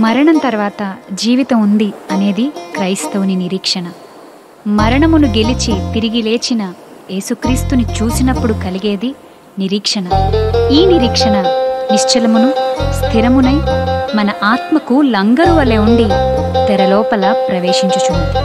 మరణం తర్వాత జీవితం ఉంది అనేది క్రైస్తవుని నిరీక్షణ. మరణమును గెలిచి తిరిగి లేచిన యేసుక్రీస్తుని చూసినప్పుడు కలిగేది నిరీక్షణ. ఈ నిరీక్షణ నిశ్చలమును స్థిరమునై మన ఆత్మకు లంగరు వలె ఉండి తెరలోపల ప్రవేశించుచున్నది.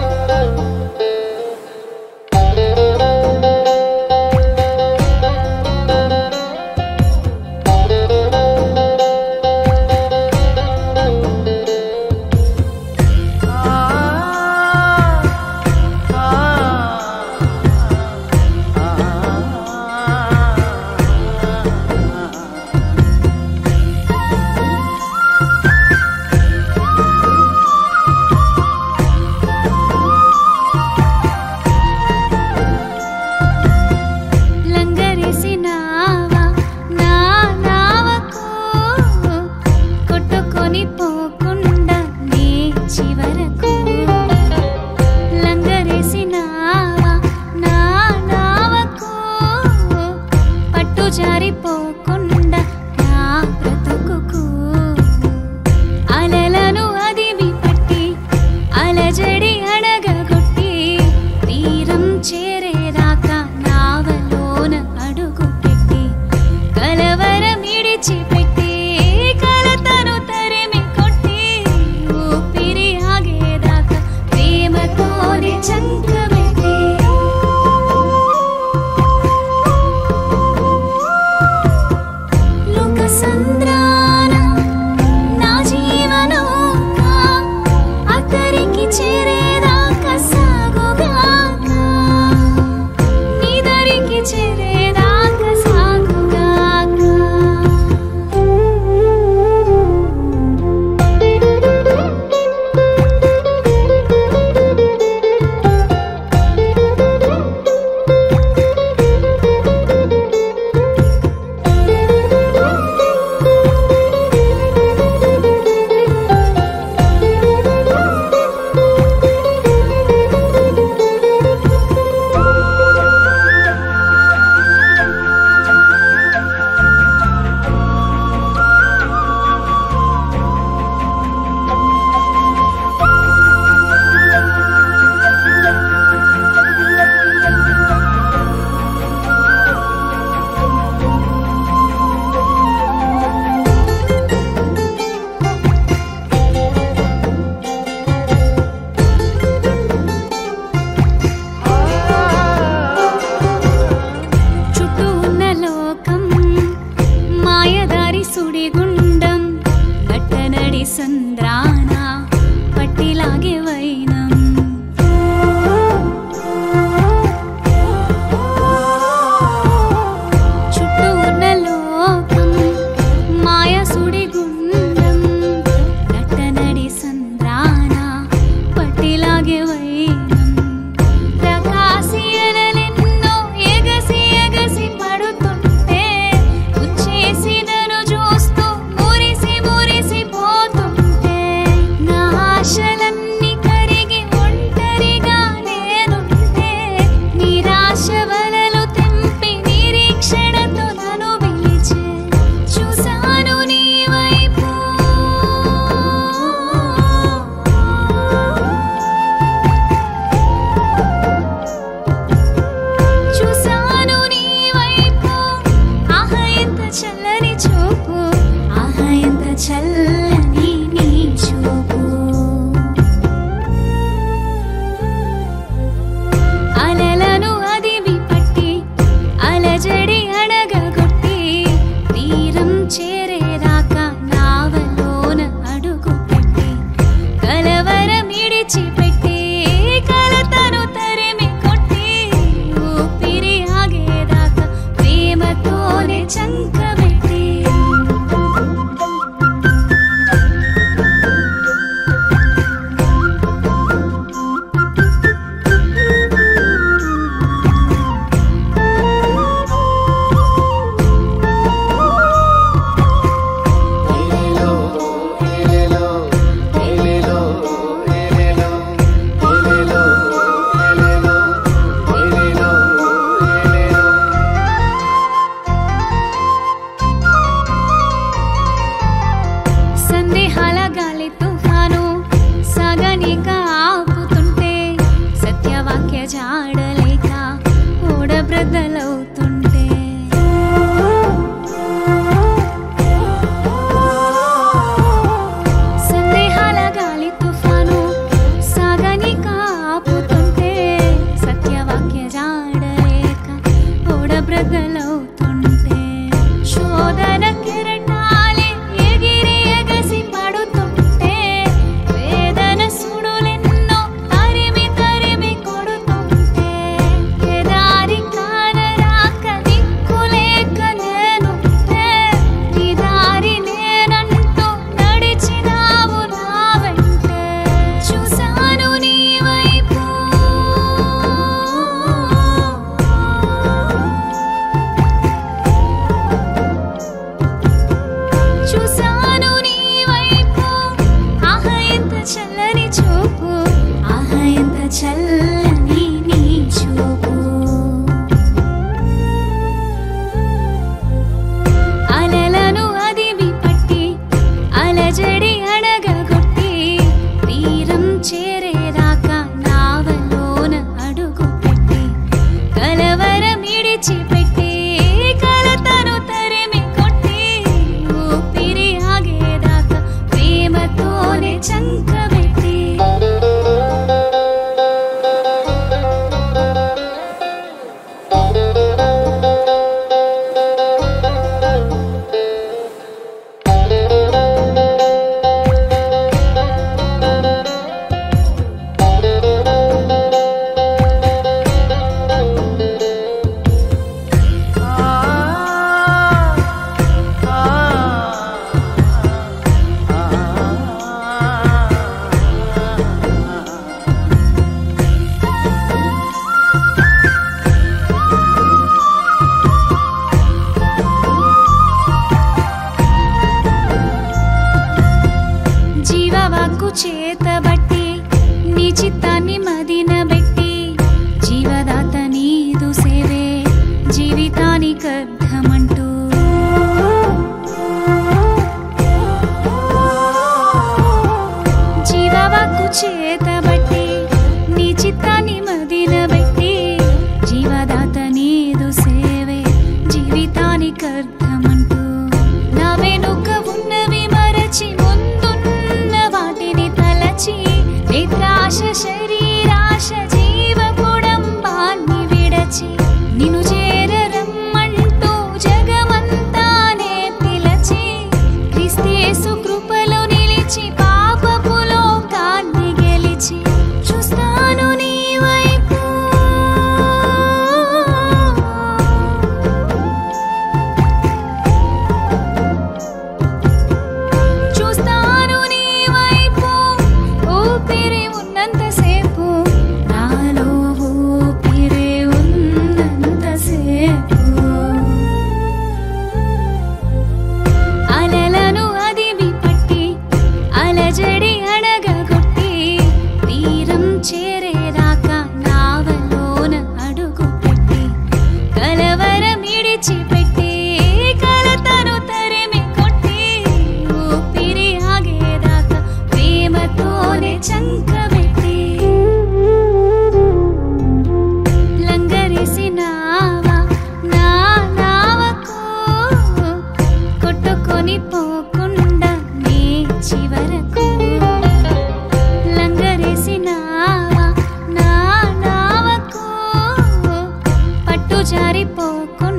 చేతబట్టి నీ చిత్తాన్ని మదినబెట్టి జీవదాత నీదు సేవే జీవితానికర్థమంటూ జీవవాక్కు చేతబట్టి నీ చిత్తాన్ని మదినబెట్టి జీవదాత నీదు సేవే జీవితానికర్థమంటూ నా వెనుక ఉన్నవి మరచి ముందున్న వాటిని తలచి నేత్రాశ శరీరాశ జీవ కుడంబాన్ని విడచి నిన్ను చేరరమ్మంటూ జగమంతానే పిలచి క్రీస్తు కృపలో నిలిచి పాపపు లోకాన్ని గెలిచి చూస్తాను నీ వైపు చూస్తాను నీ వైపు ఊపిరి ఉన్నంతసేపు నాలో ఊపిరి ఉన్నంతసేపు అలలను అదిమి పట్టి అలజడి అడగగొట్టి తీరం చేరేదాకా నావలోన అడుగు పెట్టి కలవరమిడిచిపెట్టి కలతను తరిమి కొట్టి ఊపిరి ఆగేదాకా ప్రేమతోనే చంకబెట్టి లంగరేసినావా నా నావకు కొట్టుకొని పోకుండా నీ చివరకు లంగరేసినావా నా నావకు పట్టు జారిపోకుండా